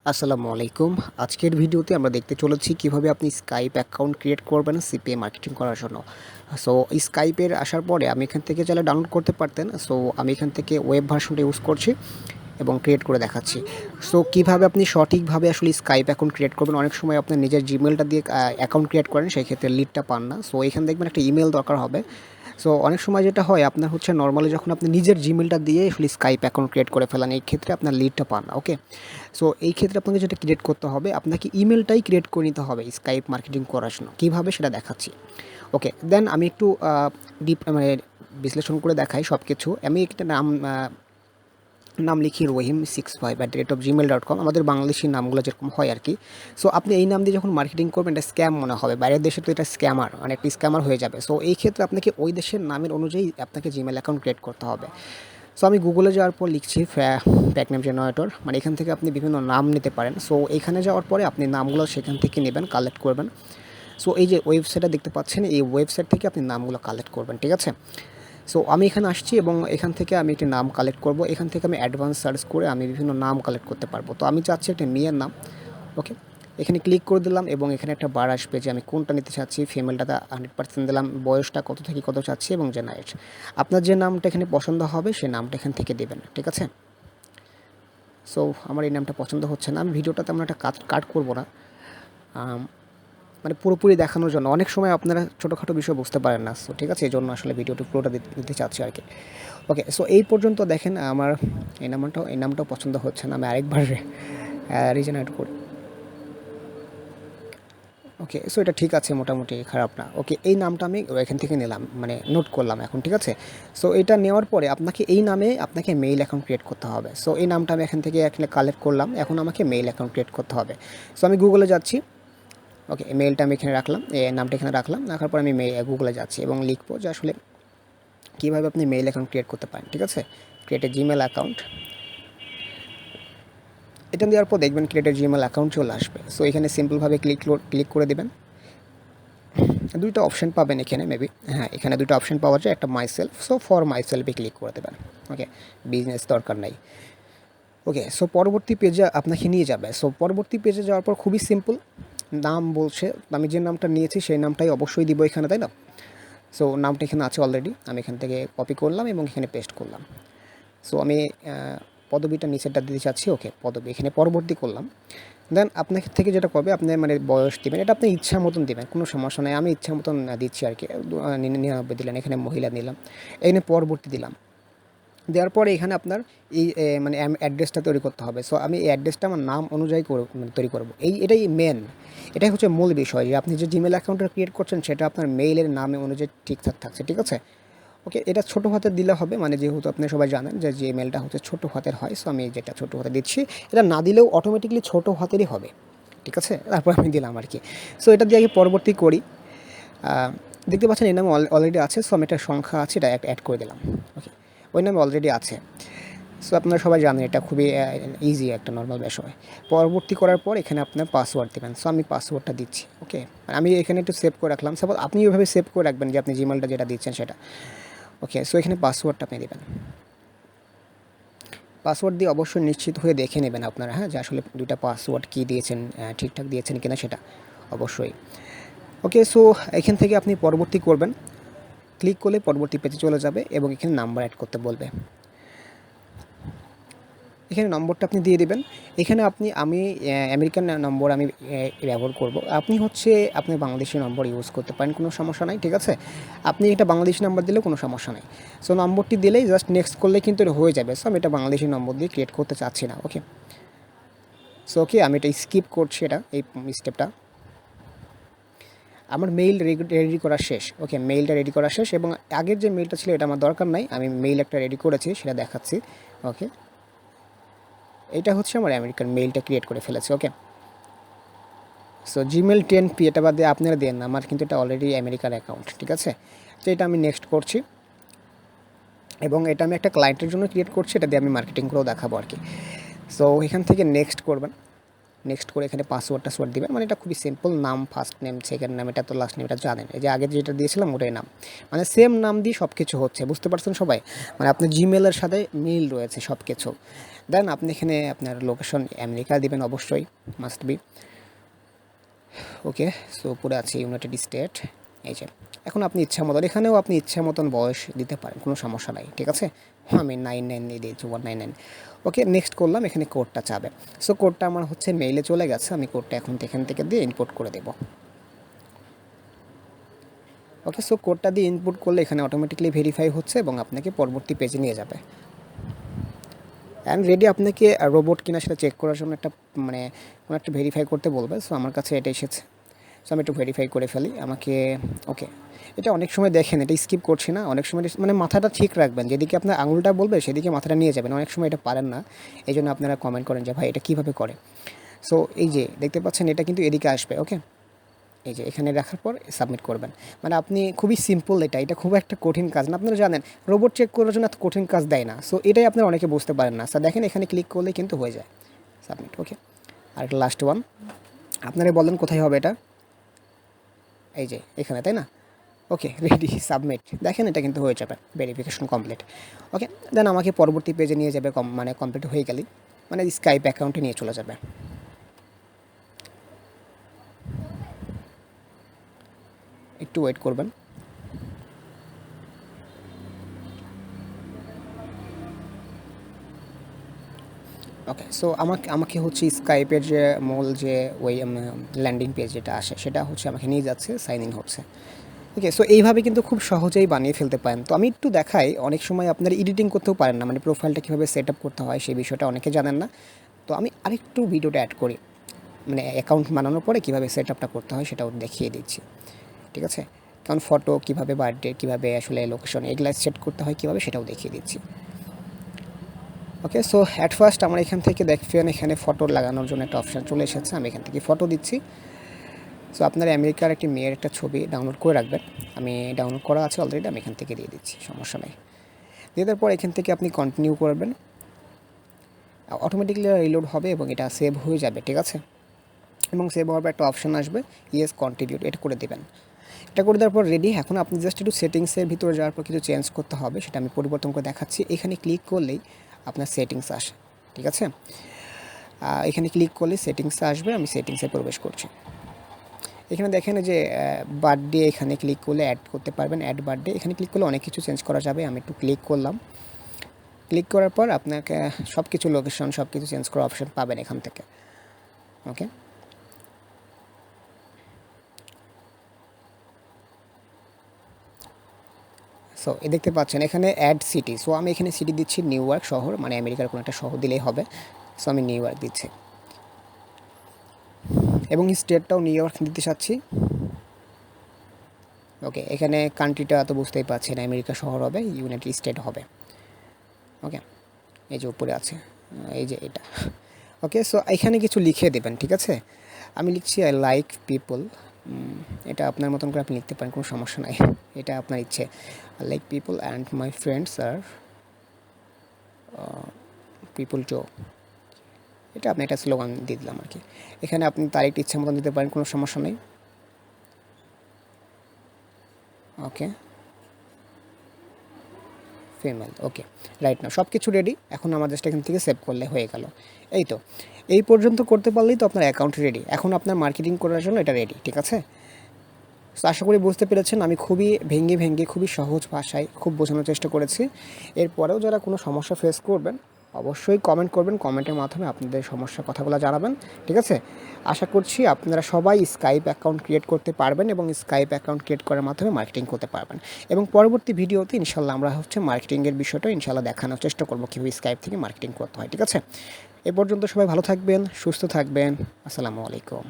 আসসালামু আলাইকুম। আজকের ভিডিওতে আমরা দেখতে চলেছি কিভাবে আপনি Skype অ্যাকাউন্ট ক্রিয়েট করবেন CPA মার্কেটিং করার জন্য। সো Skype এর আসার পরে আমি এখান থেকে চাইলে ডাউনলোড করতে পারতেন। সো আমি এখান থেকে ওয়েব ভার্সনটা ইউজ করছি এবং ক্রিয়েট করে দেখাচ্ছি। সো কিভাবে আপনি সঠিকভাবে আসলে Skype অ্যাকাউন্ট ক্রিয়েট করবেন, অনেক সময় আপনার নিজের জিমেইলটা দিয়ে অ্যাকাউন্ট ক্রিয়েট করেন, সেই ক্ষেত্রে লিডটা পান না। সো এখানে দেখবেন একটা ইমেইল দরকার হবে। সো অনেক সময় যেটা হয় আপনার হচ্ছে নরমালি যখন আপনি নিজের জিমেইলটা দিয়ে আসলে Skype অ্যাকাউন্ট ক্রিয়েট করে ফেলেন, এই ক্ষেত্রে আপনার লিডটা পান না। ওকে? সো এই ক্ষেত্রে আপনাকে যেটা ক্রিয়েট করতে হবে, আপনাকে ইমেলটাই ক্রিয়েট করে নিতে হবে Skype মার্কেটিং করার জন্য। কীভাবে সেটা দেখাচ্ছি। ওকে, দেন আমি একটু ডিপ মানে বিশ্লেষণ করে দেখাই সব কিছু। আমি একটা নাম লিখি রহিম65@gmail.com, আমাদের বাংলাদেশি নামগুলো যেরকম হয় আর কি। সো আপনি এই নাম দিয়ে যখন মার্কেটিং করবেন, এটা স্ক্যাম মনে হবে, বাইরের দেশে তো এটা স্ক্যামার, মানে একটা স্ক্যামার হয়ে যাবে। সো এই ক্ষেত্রে আপনাকে ওই দেশের নামের অনুযায়ী আপনাকে জিমেল অ্যাকাউন্ট ক্রিয়েট করতে হবে। সো আমি গুগলে যাওয়ার পর লিখছি ফ্যাক নেম জেনারেটর, মানে এখান থেকে আপনি বিভিন্ন নাম নিতে পারেন। সো এখানে যাওয়ার পরে আপনি নামগুলো সেখান থেকে নেবেন, কালেক্ট করবেন। সো এই যে ওয়েবসাইটটা দেখতে পাচ্ছেন, এই ওয়েবসাইট থেকে আপনি নামগুলো কালেক্ট করবেন, ঠিক আছে? সো আমি এখানে আসছি এবং এখান থেকে আমি একটি নাম কালেক্ট করব। এখান থেকে আমি অ্যাডভান্স সার্চ করে আমি বিভিন্ন নাম কালেক্ট করতে পারবো। তো আমি চাচ্ছি একটা মেয়ের নাম। ওকে, এখানে ক্লিক করে দিলাম এবং এখানে একটা বার আসবে যে আমি কোনটা নিতে চাচ্ছি। ফিমেলটাতে 100% দিলাম, বয়সটা কত থেকে কত চাচ্ছি এবং জেনারেট। আপনার যে নামটা এখানে পছন্দ হবে সেই নামটা এখান থেকে দেবেন, ঠিক আছে? সো আমার এই নামটা পছন্দ হচ্ছে না, আমি ভিডিওটা তেমন একটা কাট করবো না, মানে পুরোপুরি দেখানোর জন্য। অনেক সময় আপনারা ছোটোখাটো বিষয় বুঝতে পারেন না। সো ঠিক আছে, এই জন্য আসলে ভিডিওটি পুরোটা দিতে চাচ্ছি আর কি। ওকে, সো এই পর্যন্ত দেখেন আমার এই নামটাও পছন্দ হচ্ছে না, আমি আরেকবার রিজেনারেট করি। ওকে, সো এটা ঠিক আছে, মোটামুটি খারাপ না। ওকে, এই নামটা আমি এখান থেকে নিলাম, মানে নোট করলাম এখন, ঠিক আছে? সো এটা নেওয়ার পরে আপনাকে এই নামে আপনাকে মেইল অ্যাকাউন্ট ক্রিয়েট করতে হবে। সো এই নামটা আমি এখান থেকে এখানে কালেক্ট করলাম, এখন আমাকে মেইল অ্যাকাউন্ট ক্রিয়েট করতে হবে। সো আমি গুগলে যাচ্ছি। ওকে, মেইলটা আমি এখানে রাখলাম, নামটা এখানে রাখলাম, রাখার পর আমি গুগলে যাচ্ছি এবং লিখবো যে আসলে কীভাবে আপনি মেইল অ্যাকাউন্ট ক্রিয়েট করতে পারেন, ঠিক আছে? ক্রিয়েট এ জিমেল অ্যাকাউন্ট, এটা দেওয়ার পর দেখবেন ক্রিয়েট এ জিমেল অ্যাকাউন্ট চলে আসবে। সো এখানে সিম্পলভাবে ক্লিক করে দেবেন। দুইটা অপশন পাবেন এখানে, মেবি, হ্যাঁ, এখানে দুটো অপশন পাওয়া যায়, একটা মাইসেলফ। সো ফর মাইসেলফে ক্লিক করে দেবেন। ওকে, বিজনেস দরকার নাই। ওকে, সো পরবর্তী পেজে আপনাকে নিয়ে যাবে। সো পরবর্তী পেজে যাওয়ার পর খুবই সিম্পল, নাম বলছে, আমি যে নামটা নিয়েছি সেই নামটাই অবশ্যই দিব এখানে, তাই না? সো নামটা এখানে আছে অলরেডি, আমি এখান থেকে কপি করলাম এবং এখানে পেস্ট করলাম। সো আমি পদবিটা নিচেরটা দিতে চাচ্ছি। ওকে, পদবি এখানে পরবর্তী করলাম। দেন আপনাকে থেকে যেটা করবে, আপনি মানে বয়স দেবেন, এটা আপনি ইচ্ছা মতন দেবেন, কোনো সমস্যা নেই। আমি ইচ্ছা মতন দিচ্ছি আর কি, 99 দিলেন, এখানে মহিলা নিলাম, এখানে পরবর্তী দিলাম। দেওয়ার পরে এখানে আপনার এই মানে অ্যাড্রেসটা তৈরি করতে হবে। সো আমি এই অ্যাড্রেসটা আমার নাম অনুযায়ী মানে তৈরি করবো। এটাই মেন, এটাই হচ্ছে মূল বিষয়, যে আপনি যে জিমেল অ্যাকাউন্টটা ক্রিয়েট করছেন সেটা আপনার মেইলের নামে অনুযায়ী ঠিকঠাক থাকছে, ঠিক আছে? ওকে, এটা ছোটো হাতের দিলে হবে, মানে যেহেতু আপনি সবাই জানেন যে জিমেলটা হচ্ছে ছোটো হাতের হয়। সো আমি যেটা ছোটো হাতে দিচ্ছি, এটা না দিলেও অটোমেটিকলি ছোটো হাতেরই হবে, ঠিক আছে? তারপর আমি দিলাম আর কি। সো এটা দিয়ে আগে পরবর্তী করি। দেখতে পাচ্ছেন এই নামে অলরেডি আছে। সো আমি একটা সংখ্যা আছে, এটা অ্যাড করে দিলাম। ওকে, ওই নামে অলরেডি আছে। সো আপনারা সবাই জানেন, এটা খুবই ইজি একটা নর্মাল বিষয়। পরবর্তী করার পর এখানে আপনার পাসওয়ার্ড দেবেন। সো আমি পাসওয়ার্ডটা দিচ্ছি। ওকে, আমি এখানে একটু সেভ করে রাখলাম। সাপোজ আপনি ওইভাবে সেভ করে রাখবেন যে আপনি জিমেলটা যেটা দিচ্ছেন সেটা। ওকে, সো এখানে পাসওয়ার্ডটা আপনি দেবেন। পাসওয়ার্ড দিয়ে অবশ্যই নিশ্চিত হয়ে দেখে নেবেন আপনারা, হ্যাঁ, যে আসলে দুইটা পাসওয়ার্ড কী দিয়েছেন, ঠিকঠাক দিয়েছেন কিনা সেটা অবশ্যই। ওকে, সো এখান থেকে আপনি পরবর্তী করবেন। ক্লিক করলে পরবর্তী পেজে চলে যাবে এবং এখানে নাম্বার অ্যাড করতে বলবে। এখানে নম্বরটা আপনি দিয়ে দেবেন। এখানে আমি আমেরিকান নম্বর আমি ব্যবহার করব। আপনি হচ্ছে আপনার বাংলাদেশি নম্বর ইউজ করতে পারেন, কোনো সমস্যা নাই, ঠিক আছে? আপনি এটা বাংলাদেশি নাম্বার দিলেও কোনো সমস্যা নাই। সো নম্বরটি দিলেই জাস্ট নেক্সট করলে কিন্তু এটা হয়ে যাবে। সো আমি এটা বাংলাদেশি নম্বর দিয়ে ক্রিয়েট করতে চাচ্ছি না। ওকে, সো ওকে, আমি এটা স্কিপ করছি, এই স্টেপটা। আমার মেইল রেডি করা শেষ। ওকে, মেইলটা রেডি করা শেষ এবং আগের যে মেইলটা ছিল এটা আমার দরকার নাই, আমি মেইল একটা রেডি করেছি, সেটা দেখাচ্ছি। ওকে, এটা হচ্ছে আমার আমেরিকান মেইলটা ক্রিয়েট করে ফেলেছে। ওকে, সো জিমেল 10P এটা বাদ দিয়ে আপনারা দেন না, আমার কিন্তু এটা অলরেডি আমেরিকার অ্যাকাউন্ট, ঠিক আছে? তো এটা আমি নেক্সট করছি এবং এটা আমি একটা ক্লায়েন্টের জন্য ক্রিয়েট করছি, এটা দিয়ে আমি মার্কেটিং করেও দেখাবো আর কি। সো এখান থেকে নেক্সট করবেন। নেক্সট করে এখানে পাসওয়ার্ড দিবেন, মানে এটা খুবই সিম্পল, নাম, ফার্স্ট নেম, সেকেন্ড নাম, এটা তো লাস্ট নেম, এটা জানেন। এই যে আগে যেটা দিয়েছিলাম ওটাই নাম, মানে সেম নাম দিয়ে সব কিছু হচ্ছে, বুঝতে পারছেন সবাই? মানে আপনার জিমেলের সাথে মিল রয়েছে সব কিছু। দেন আপনি এখানে আপনার লোকেশন আমেরিকা দিবেন অবশ্যই, মাস্ট বি। ওকে, সো উপরে আছে ইউনাইটেড স্টেট। এই যে এখন আপনি ইচ্ছা মতন, এখানেও আপনি ইচ্ছা মতন বয়স দিতে পারেন, কোনো সমস্যা নাই, ঠিক আছে। আমি 99 দিয়ে দিয়েছি, 199। ওকে, নেক্সট করলাম, এখানে কোডটা চাবে। সো কোডটা আমার হচ্ছে মেইলে চলে গেছে, আমি কোডটা এখান থেকে দিয়ে ইনপুট করে দেবো। ওকে, সো কোডটা দিয়ে ইনপুট করলে এখানে অটোমেটিকলি ভেরিফাই হচ্ছে এবং আপনাকে পরবর্তী পেজে নিয়ে যাবে। অ্যান্ড রেডি, আপনাকে রোবট কিনা সেটা চেক করার জন্য একটা মানে কোনো একটা ভেরিফাই করতে বলবে। সো আমার কাছে এটা এসেছে, সো আমি একটু ভেরিফাই করে ফেলি আমাকে। ওকে, এটা অনেক সময় দেখেন, এটা স্কিপ করছি না, অনেক সময় মানে মাথাটা ঠিক রাখবেন, যেদিকে আপনার আঙুলটা বলবে সেদিকে মাথাটা নিয়ে যাবেন, অনেক সময় এটা পারেন না, এই জন্য আপনারা কমেন্ট করেন যে ভাই এটা কীভাবে করে। সো এই যে দেখতে পাচ্ছেন, এটা কিন্তু এদিকে আসবে। ওকে, এই যে এখানে রাখার পর সাবমিট করবেন। মানে আপনি খুবই সিম্পল, এটা খুব একটা কঠিন কাজ না, আপনারা জানেন রোবট চেক করার জন্য এত কঠিন কাজ দেয় না। সো এটাই আপনারা অনেকে বুঝতে পারেন না। স্যার দেখেন, এখানে ক্লিক করলে কিন্তু হয়ে যায় সাবমিট। ওকে, আর লাস্ট ওয়ান, আপনারা বলেন কোথায় হবে এটা, এই যে এখানে, তাই না? ওকে, রেডি, সাবমিট। দেখেন এটা কিন্তু হয়ে যাবে, ভেরিফিকেশন কমপ্লিট। ওকে, দেন আমাকে পরবর্তী পেজে নিয়ে যাবে, মানে কমপ্লিট হয়ে গেলেই মানে স্কাইপ অ্যাকাউন্টে নিয়ে চলে যাবে। একটু ওয়েট করবেন। ওকে, সো আমাকে হচ্ছে স্কাইপের যে মূল যে ওই ল্যান্ডিং পেজ যেটা আসে সেটা হচ্ছে আমাকে নিয়ে যাচ্ছে, সাইন ইন হচ্ছে। ওকে, সো এইভাবে কিন্তু খুব সহজেই বানিয়ে ফেলতে পারেন। তো আমি একটু দেখাই, অনেক সময় আপনারা এডিটিং করতেও পারেন না, মানে প্রোফাইলটা কীভাবে সেট আপ করতে হয় সেই বিষয়টা অনেকে জানেন না। তো আমি আরেকটু ভিডিওটা অ্যাড করি, মানে অ্যাকাউন্ট বানানোর পরে কীভাবে সেট আপটা করতে হয় সেটাও দেখিয়ে দিচ্ছি, ঠিক আছে। কারণ ফটো কীভাবে, বার্থডে কীভাবে, আসলে লোকেশন এগুলা সেট করতে হয় কীভাবে সেটাও দেখিয়ে দিচ্ছি। ওকে, সো অ্যাট ফার্স্ট আমার এখান থেকে দেখবেন এখানে ফটো লাগানোর জন্য একটা অপশান চলে এসেছে, আমি এখান থেকে ফটো দিচ্ছি। সো আপনার আমেরিকার একটি মেয়ের একটা ছবি ডাউনলোড করে রাখবেন, আমি ডাউনলোড করা আছে অলরেডি, আমি এখান থেকে দিয়ে দিচ্ছি, সমস্যা নেই। দিয়ে দেওয়ার পর এখান থেকে আপনি কন্টিনিউ করবেন, অটোমেটিকলি রিলোড হবে এবং এটা সেভ হয়ে যাবে, ঠিক আছে। এবং সেভ হওয়ার পর একটা অপশান আসবে, ইয়েস কন্টিনিউ, এটা করে দেবেন। এটা করে দেওয়ার পর রেডি। এখন আপনি জাস্ট একটু সেটিংসের ভিতরে যাওয়ার পর কিছু চেঞ্জ করতে হবে, সেটা আমি পরিবর্তন করে দেখাচ্ছি। এখানে ক্লিক করলেই আপনার সেটিংস আসে, ঠিক আছে। এখানে ক্লিক করলে সেটিংসে আসবে, আমি সেটিংসে প্রবেশ করছি। এখানে দেখেন যে বার্থডে, এখানে ক্লিক করলে অ্যাড করতে পারবেন, অ্যাড বার্থডে, এখানে ক্লিক করলে অনেক কিছু চেঞ্জ করা যাবে। আমি একটু ক্লিক করলাম, ক্লিক করার পর আপনাকে সব কিছু লোকেশন সব কিছু চেঞ্জ করার অপশান পাবেন এখান থেকে। ওকে, সো দেখতে পাচ্ছেন এখানে অ্যাড সিটি। সো আমি এখানে সিটি দিচ্ছি নিউ ইয়র্ক শহর, মানে আমেরিকার কোনো একটা শহর দিলেই হবে। সো আমি নিউ ইয়র্ক দিচ্ছি এবং স্টেটটাও নিউ ইয়র্ক দিতে চাচ্ছি। ওকে, এখানে কান্ট্রিটা তো বুঝতেই পারছেন, আমেরিকা শহর হবে, ইউনাইটেড স্টেট হবে। ওকে, এই যে উপরে আছে, এই যে এটা। ওকে, সো এখানে কিছু লিখে দেবেন, ঠিক আছে। আমি লিখছি আই লাইক পিপল, এটা আপনার মতন করে আপনি লিখতে পারেন, কোনো সমস্যা নাই, এটা আপনার ইচ্ছে। I like people and my friends are people too, এটা আপনি একটা স্লোগান দিয়ে দিলাম আর কি। এখানে আপনি তারিখটা ইচ্ছা মতন দিতে পারেন, কোনো সমস্যা নেই। ওকে, ফিমেল, ওকে, রাইট না, সব কিছু রেডি। এখন আমার জাস্ট এখান থেকে সেভ করলে হয়ে গেল। এই তো, এই পর্যন্ত করতে পারলেই তো আপনার অ্যাকাউন্ট রেডি। এখন আপনার মার্কেটিং করার জন্য এটা রেডি, ঠিক আছে। সো আশা করি বুঝতে পেরেছেন, আমি খুবই ভেঙে খুবই সহজ ভাষায় খুব বোঝানোর চেষ্টা করেছি। এরপরেও যারা কোনো সমস্যা ফেস করবেন অবশ্যই কমেন্ট করবেন, কমেন্টের মাধ্যমে আপনাদের সমস্যার কথাগুলো জানাবেন, ঠিক আছে। আশা করছি আপনারা সবাই স্কাইপ অ্যাকাউন্ট ক্রিয়েট করতে পারবেন এবং স্কাইপ অ্যাকাউন্ট ক্রিয়েট করার মাধ্যমে মার্কেটিং করতে পারবেন। এবং পরবর্তী ভিডিওতে ইনশাল্লাহ আমরা হচ্ছে মার্কেটিংয়ের বিষয়টা ইনশাল্লাহ দেখানোর চেষ্টা করবো, কীভাবে স্কাইপ থেকে মার্কেটিং করতে হয়, ঠিক আছে। এ পর্যন্ত সবাই ভালো থাকবেন, সুস্থ থাকবেন, আসসালামু আলাইকুম।